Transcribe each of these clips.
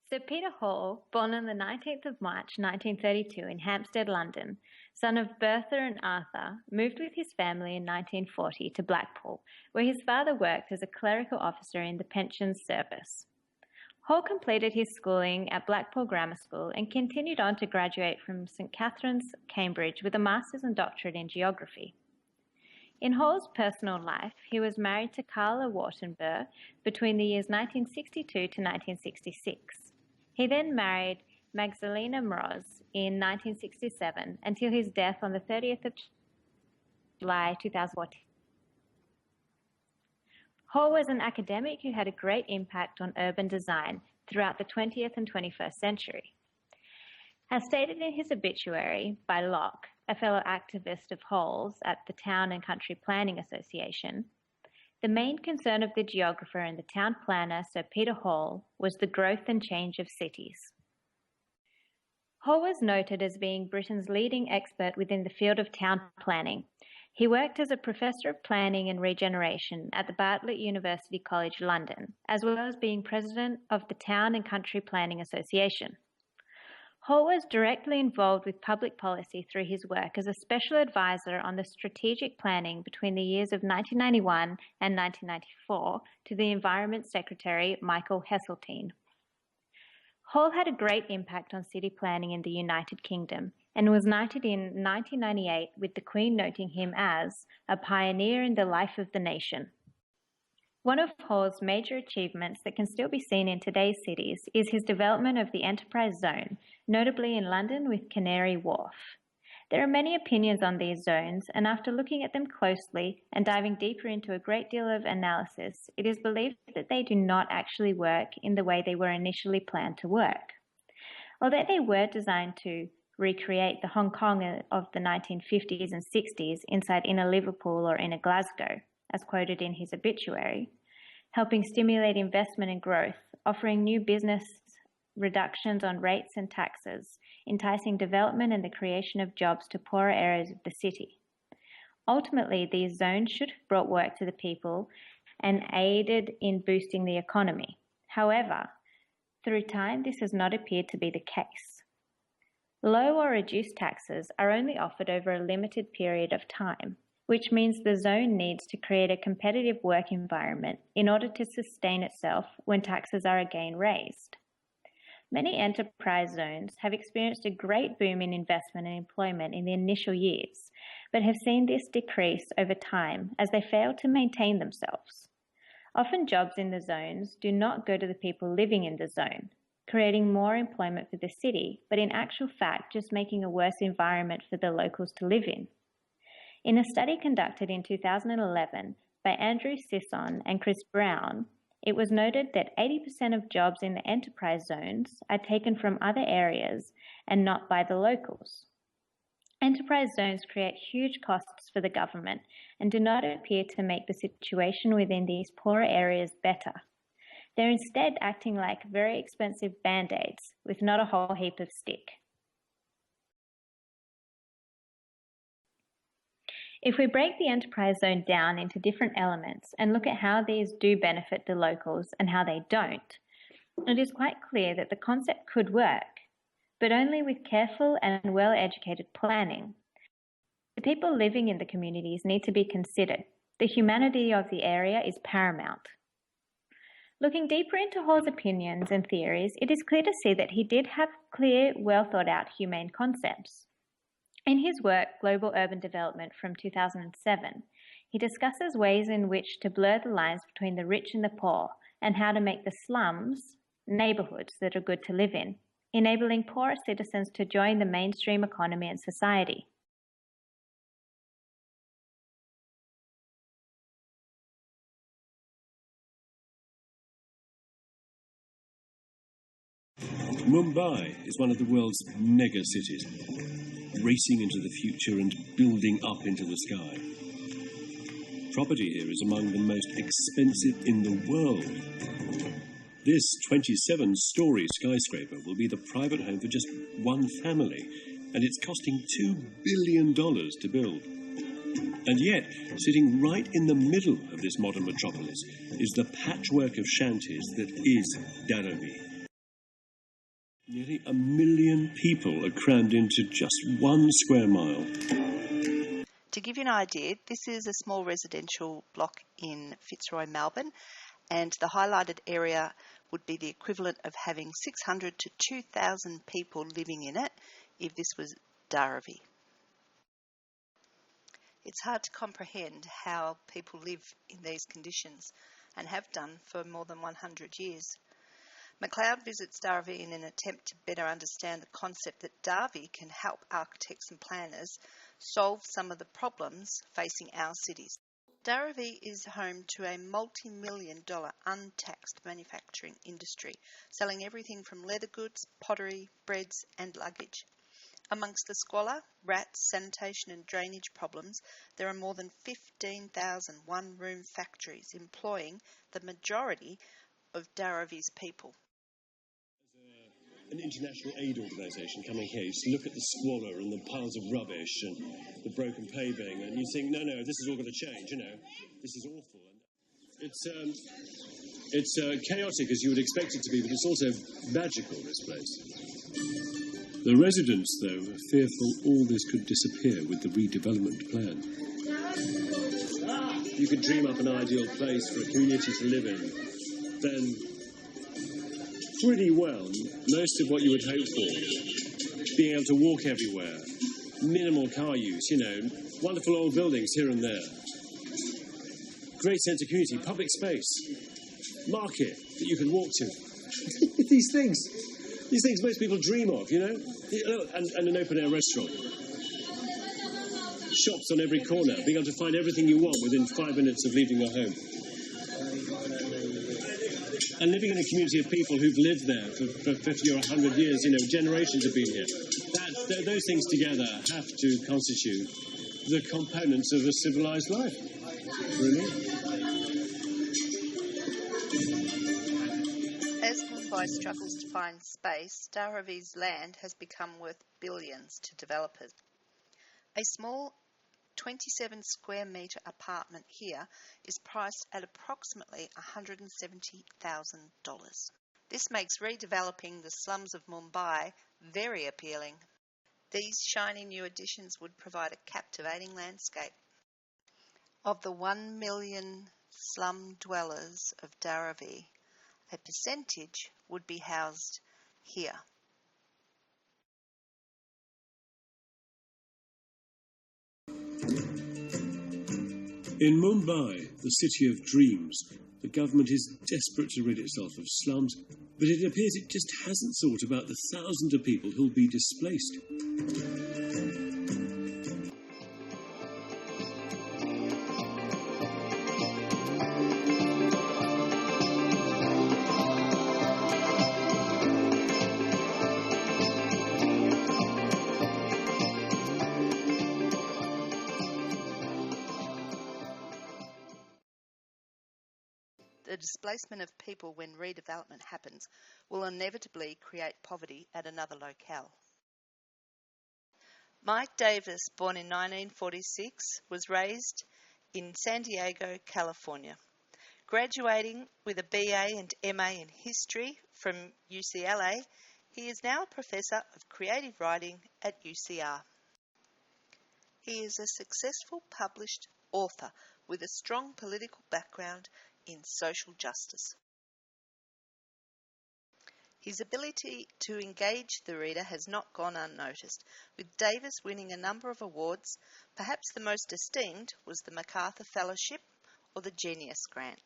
Sir Peter Hall, born on the 19th of March 1932 in Hampstead, London, son of Bertha and Arthur, moved with his family in 1940 to Blackpool, where his father worked as a clerical officer in the Pensions Service. Hall completed his schooling at Blackpool Grammar School and continued on to graduate from St Catherine's, Cambridge, with a master's and doctorate in geography. In Hall's personal life, he was married to Carla Wartenberg between the years 1962 to 1966. He then married Magdalena Mroz in 1967 until his death on the 30th of July 2014. Hall was an academic who had a great impact on urban design throughout the 20th and 21st century. As stated in his obituary by Locke, a fellow activist of Hall's at the Town and Country Planning Association, the main concern of the geographer and the town planner, Sir Peter Hall, was the growth and change of cities. Hall was noted as being Britain's leading expert within the field of town planning. He worked as a professor of planning and regeneration at the Bartlett University College London, as well as being president of the Town and Country Planning Association. Hall was directly involved with public policy through his work as a special advisor on the strategic planning between the years of 1991 and 1994 to the Environment Secretary Michael Heseltine. Hall had a great impact on city planning in the United Kingdom and was knighted in 1998 with the Queen noting him as a pioneer in the life of the nation. One of Hall's major achievements that can still be seen in today's cities is his development of the Enterprise Zone, notably in London with Canary Wharf. There are many opinions on these zones, and after looking at them closely and diving deeper into a great deal of analysis, it is believed that they do not actually work in the way they were initially planned to work. Although they were designed to recreate the Hong Kong of the 1950s and 60s inside inner Liverpool or inner Glasgow, as quoted in his obituary, helping stimulate investment and growth, offering new business reductions on rates and taxes, enticing development and the creation of jobs to poorer areas of the city. Ultimately, these zones should have brought work to the people and aided in boosting the economy. However, through time, this has not appeared to be the case. Low or reduced taxes are only offered over a limited period of time, which means the zone needs to create a competitive work environment in order to sustain itself when taxes are again raised. Many enterprise zones have experienced a great boom in investment and employment in the initial years, but have seen this decrease over time as they fail to maintain themselves. Often jobs in the zones do not go to the people living in the zone, creating more employment for the city, but in actual fact just making a worse environment for the locals to live in. In a study conducted in 2011 by Andrew Sisson and Chris Brown, it was noted that 80% of jobs in the enterprise zones are taken from other areas and not by the locals. Enterprise zones create huge costs for the government and do not appear to make the situation within these poorer areas better. They're instead acting like very expensive band-aids with not a whole heap of stick. If we break the enterprise zone down into different elements and look at how these do benefit the locals and how they don't, it is quite clear that the concept could work, but only with careful and well-educated planning. The people living in the communities need to be considered. The humanity of the area is paramount. Looking deeper into Hall's opinions and theories, it is clear to see that he did have clear, well-thought-out humane concepts. In his work, Global Urban Development from 2007, he discusses ways in which to blur the lines between the rich and the poor and how to make the slums neighbourhoods that are good to live in, enabling poorer citizens to join the mainstream economy and society. Mumbai is one of the world's mega cities, racing into the future and building up into the sky. Property here is among the most expensive in the world. This 27-story skyscraper will be the private home for just one family, and it's costing $2 billion to build. And yet, sitting right in the middle of this modern metropolis is the patchwork of shanties that is Dharavi. people are crammed into just 1 square mile. To give you an idea, this is a small residential block in Fitzroy, Melbourne, and the highlighted area would be the equivalent of having 600 to 2,000 people living in it if this was Dharavi. It's hard to comprehend how people live in these conditions and have done for more than 100 years. McLeod visits Dharavi in an attempt to better understand the concept that Dhabi can help architects and planners solve some of the problems facing our cities. Dharavi is home to a multi-million-dollar untaxed manufacturing industry, selling everything from leather goods, pottery, breads and luggage. Amongst the squalor, rats, sanitation and drainage problems, there are more than 15,000 one-room factories employing the majority of Dharavi's people. An international aid organisation coming here, you just look at the squalor and the piles of rubbish and the broken paving, and you think, no, this is all going to change, this is awful. It's chaotic as you would expect it to be, but it's also magical, this place. The residents, though, are fearful all this could disappear with the redevelopment plan. You could dream up an ideal place for a community to live in, then pretty well most of what you would hope for. Being able to walk everywhere, minimal car use, wonderful old buildings here and there. Great sense of community, public space, market that you can walk to. These things most people dream of, and an open-air restaurant. Shops on every corner, being able to find everything you want within 5 minutes of leaving your home. And living in a community of people who've lived there for 50 or 100 years, generations have been here. Those things together have to constitute the components of a civilized life, really. As Mumbai struggles to find space, Dharavi's land has become worth billions to developers. A small 27 square metre apartment here is priced at approximately $170,000. This makes redeveloping the slums of Mumbai very appealing. These shiny new additions would provide a captivating landscape. Of the 1 million slum dwellers of Dharavi, a percentage would be housed here. In Mumbai, the city of dreams, the government is desperate to rid itself of slums, but it appears it just hasn't thought about the thousands of people who'll be displaced. The displacement of people when redevelopment happens will inevitably create poverty at another locale. Mike Davis, born in 1946, was raised in San Diego, California. Graduating with a BA and MA in history from UCLA, he is now a professor of creative writing at UCR. He is a successful published author with a strong political background in social justice. His ability to engage the reader has not gone unnoticed, with Davis winning a number of awards. Perhaps the most esteemed was the MacArthur Fellowship or the Genius Grant.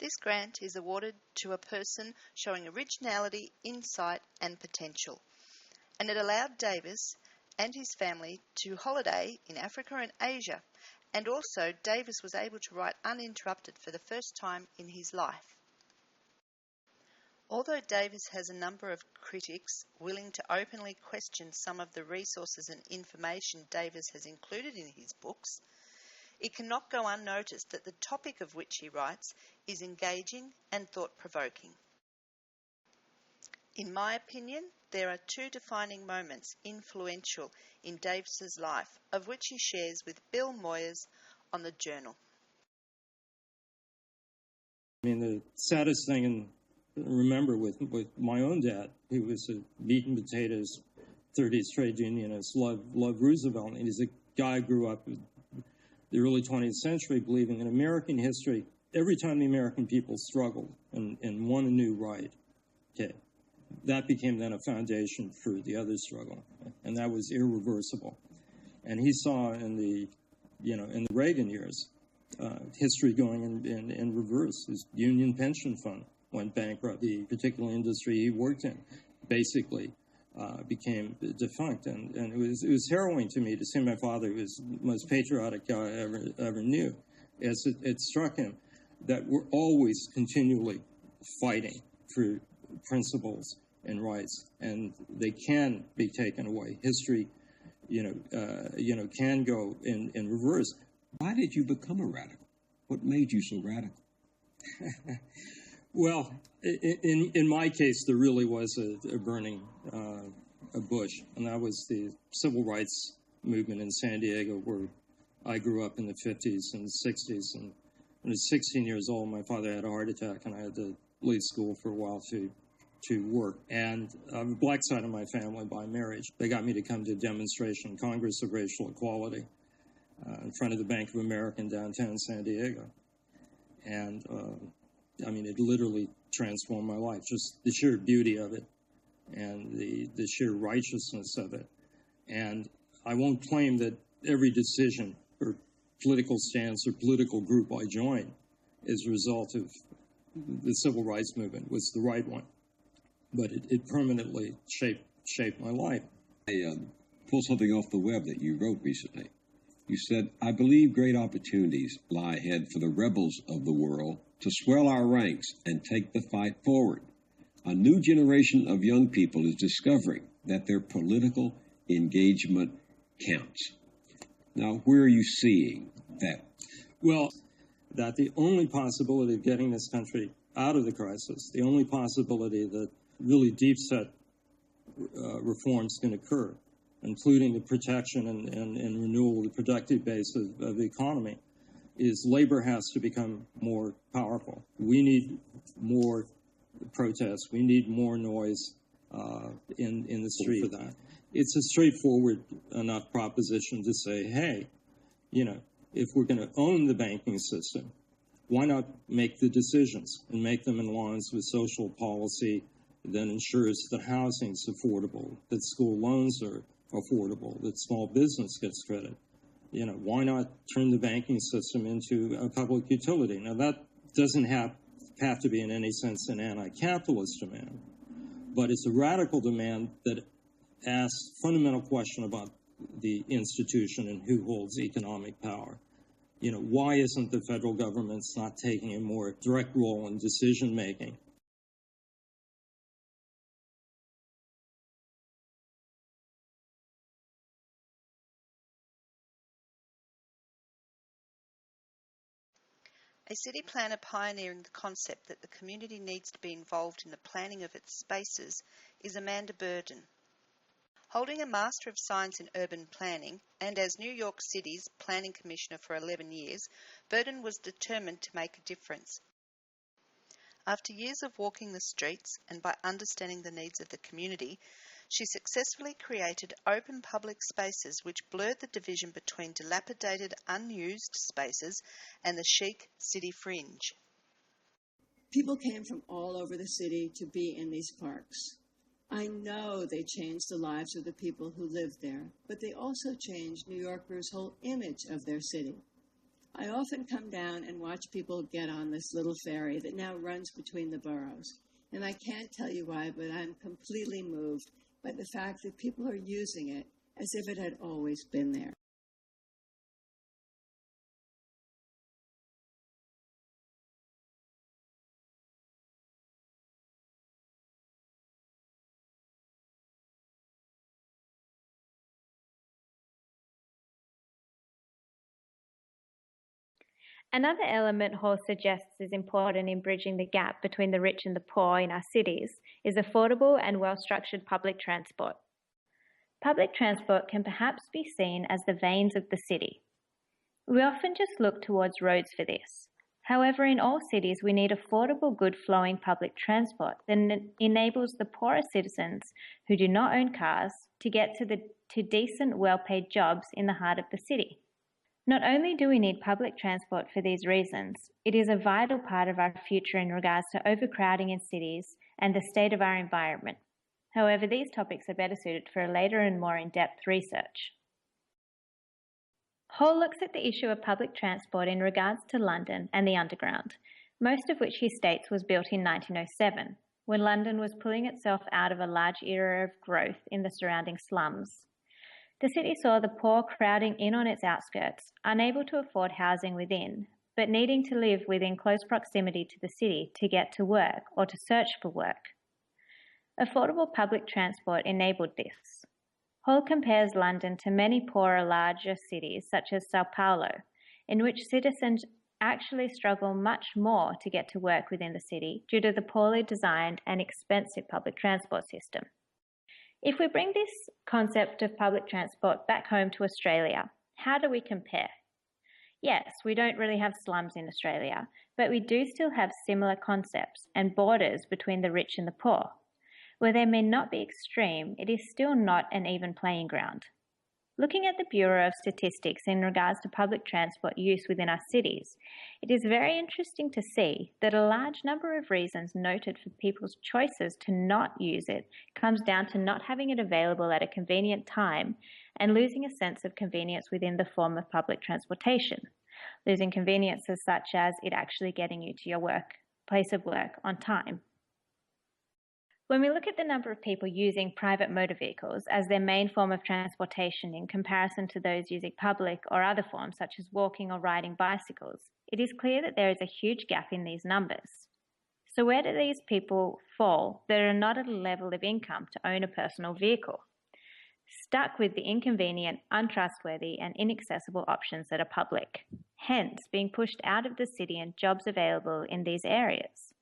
This grant is awarded to a person showing originality, insight and potential, and it allowed Davis and his family to holiday in Africa and Asia. And also, Davis was able to write uninterrupted for the first time in his life. Although Davis has a number of critics willing to openly question some of the resources and information Davis has included in his books, it cannot go unnoticed that the topic of which he writes is engaging and thought-provoking. In my opinion, there are two defining moments influential in Davis's life, of which he shares with Bill Moyers on The Journal. The saddest thing in remember with my own dad, who was a meat and potatoes 30s trade unionist, loved Roosevelt. And he's a guy who grew up in the early 20th century believing in American history. Every time the American people struggled and won a new right, okay, that became then a foundation for the other struggle, and that was irreversible. And he saw in the Reagan years, history going in reverse. His union pension fund went bankrupt. The particular industry he worked in basically became defunct, and it was harrowing to me to see my father, who was the most patriotic guy I ever knew, as it struck him that we're always continually fighting for principles and rights, and they can be taken away. History, can go in reverse. Why did you become a radical? What made you so radical? Well, in my case, there really was a burning a bush, and that was the civil rights movement in San Diego, where I grew up in the 50s and 60s. And when I was 16 years old, my father had a heart attack, and I had to leave school for a while to work. And I'm the black side of my family by marriage. They got me to come to a demonstration in Congress of Racial Equality in front of the Bank of America in downtown San Diego. And it literally transformed my life, just the sheer beauty of it and the sheer righteousness of it. And I won't claim that every decision or political stance or political group I joined as a result of the civil rights movement was the right one, but it permanently shaped my life. I pulled something off the web that you wrote recently. You said, "I believe great opportunities lie ahead for the rebels of the world to swell our ranks and take the fight forward. A new generation of young people is discovering that their political engagement counts." Now, where are you seeing that? Well, that the only possibility of getting this country out of the crisis, the only possibility that really deep-set reforms can occur, including the protection and renewal of the productive base of the economy, is labor has to become more powerful. We need more protests. We need more noise in the street for that. It's a straightforward enough proposition to say, hey, if we're going to own the banking system, why not make the decisions and make them in lines with social policy that ensures that housing is affordable, that school loans are affordable, that small business gets credit? Why not turn the banking system into a public utility? Now, that doesn't have to be in any sense an anti-capitalist demand, but it's a radical demand that asks a fundamental question about the institution and who holds economic power. Why isn't the federal government not taking a more direct role in decision-making? A city planner pioneering the concept that the community needs to be involved in the planning of its spaces is Amanda Burden. Holding a Master of Science in Urban Planning, and as New York City's Planning Commissioner for 11 years, Burden was determined to make a difference. After years of walking the streets and by understanding the needs of the community, she successfully created open public spaces which blurred the division between dilapidated, unused spaces and the chic city fringe. People came from all over the city to be in these parks. I know they changed the lives of the people who lived there, but they also changed New Yorkers' whole image of their city. I often come down and watch people get on this little ferry that now runs between the boroughs. And I can't tell you why, but I'm completely moved by the fact that people are using it as if it had always been there. Another element Hall suggests is important in bridging the gap between the rich and the poor in our cities is affordable and well-structured public transport. Public transport can perhaps be seen as the veins of the city. We often just look towards roads for this. However, in all cities, we need affordable, good-flowing public transport that enables the poorer citizens who do not own cars to get to decent, well-paid jobs in the heart of the city. Not only do we need public transport for these reasons, it is a vital part of our future in regards to overcrowding in cities and the state of our environment. However, these topics are better suited for a later and more in-depth research. Hall looks at the issue of public transport in regards to London and the Underground, most of which he states was built in 1907, when London was pulling itself out of a large era of growth in the surrounding slums. The city saw the poor crowding in on its outskirts, unable to afford housing within, but needing to live within close proximity to the city to get to work or to search for work. Affordable public transport enabled this. Hall compares London to many poorer, larger cities such as Sao Paulo, in which citizens actually struggle much more to get to work within the city due to the poorly designed and expensive public transport system. If we bring this concept of public transport back home to Australia, how do we compare? Yes, we don't really have slums in Australia, but we do still have similar concepts and borders between the rich and the poor. Where they may not be extreme, it is still not an even playing ground. Looking at the Bureau of Statistics in regards to public transport use within our cities, it is very interesting to see that a large number of reasons noted for people's choices to not use it comes down to not having it available at a convenient time and losing a sense of convenience within the form of public transportation, losing conveniences such as it actually getting you to your place of work on time. When we look at the number of people using private motor vehicles as their main form of transportation in comparison to those using public or other forms such as walking or riding bicycles, it is clear that there is a huge gap in these numbers. So where do these people fall that are not at a level of income to own a personal vehicle? Stuck with the inconvenient, untrustworthy and inaccessible options that are public, hence being pushed out of the city and jobs available in these areas.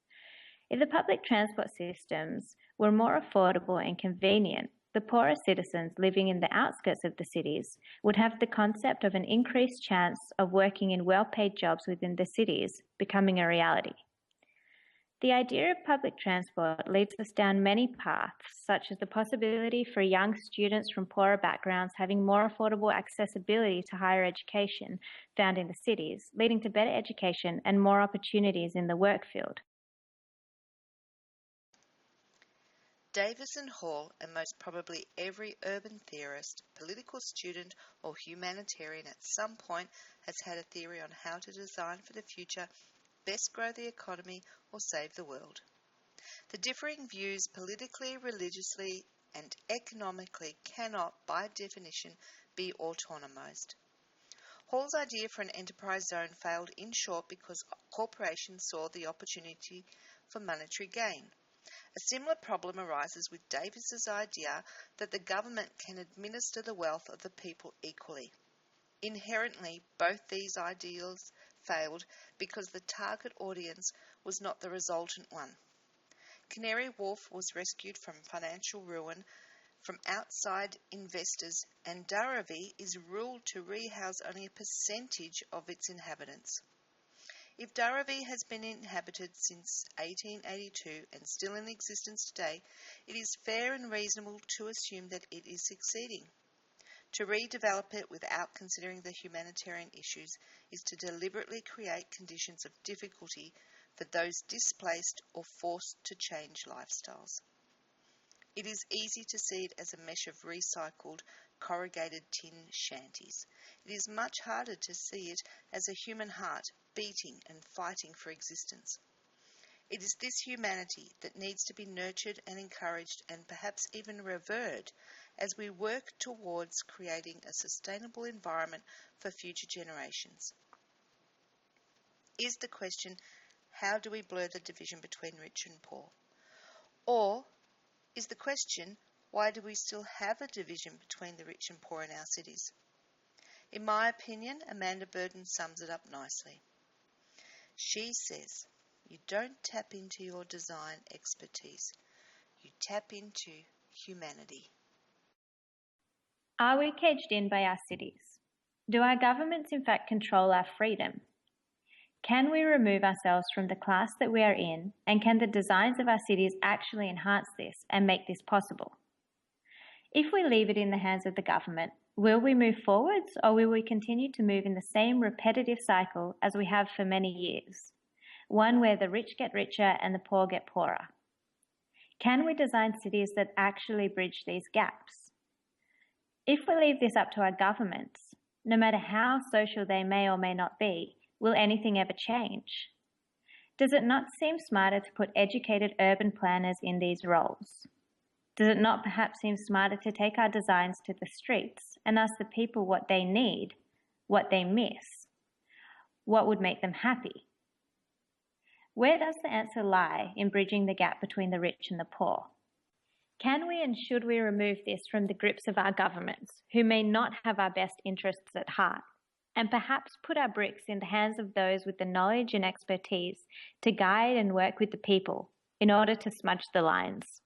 If the public transport systems were more affordable and convenient, the poorer citizens living in the outskirts of the cities would have the concept of an increased chance of working in well-paid jobs within the cities becoming a reality. The idea of public transport leads us down many paths, such as the possibility for young students from poorer backgrounds having more affordable accessibility to higher education found in the cities, leading to better education and more opportunities in the work field. Davis and Hall, and most probably every urban theorist, political student, or humanitarian at some point has had a theory on how to design for the future, best grow the economy, or save the world. The differing views politically, religiously, and economically cannot, by definition, be autonomized. Hall's idea for an enterprise zone failed in short because corporations saw the opportunity for monetary gain. A similar problem arises with Davis's idea that the government can administer the wealth of the people equally. Inherently, both these ideals failed because the target audience was not the resultant one. Canary Wharf was rescued from financial ruin from outside investors, and Dharavi is ruled to rehouse only a percentage of its inhabitants. If Dharavi has been inhabited since 1882 and still in existence today, it is fair and reasonable to assume that it is succeeding. To redevelop it without considering the humanitarian issues is to deliberately create conditions of difficulty for those displaced or forced to change lifestyles. It is easy to see it as a mesh of recycled, corrugated tin shanties. It is much harder to see it as a human heart beating and fighting for existence. It is this humanity that needs to be nurtured and encouraged and perhaps even revered as we work towards creating a sustainable environment for future generations. Is the question, how do we blur the division between rich and poor? Or is the question, why do we still have a division between the rich and poor in our cities? In my opinion, Amanda Burden sums it up nicely. She says, you don't tap into your design expertise, you tap into humanity. Are we caged in by our cities? Do our governments in fact control our freedom? Can we remove ourselves from the class that we are in, and can the designs of our cities actually enhance this and make this possible? If we leave it in the hands of the government, will we move forwards, or will we continue to move in the same repetitive cycle as we have for many years? One where the rich get richer and the poor get poorer. Can we design cities that actually bridge these gaps? If we leave this up to our governments, no matter how social they may or may not be, will anything ever change? Does it not seem smarter to put educated urban planners in these roles? Does it not perhaps seem smarter to take our designs to the streets and ask the people what they need, what they miss, what would make them happy? Where does the answer lie in bridging the gap between the rich and the poor? Can we and should we remove this from the grips of our governments, who may not have our best interests at heart, and perhaps put our bricks in the hands of those with the knowledge and expertise to guide and work with the people in order to smudge the lines?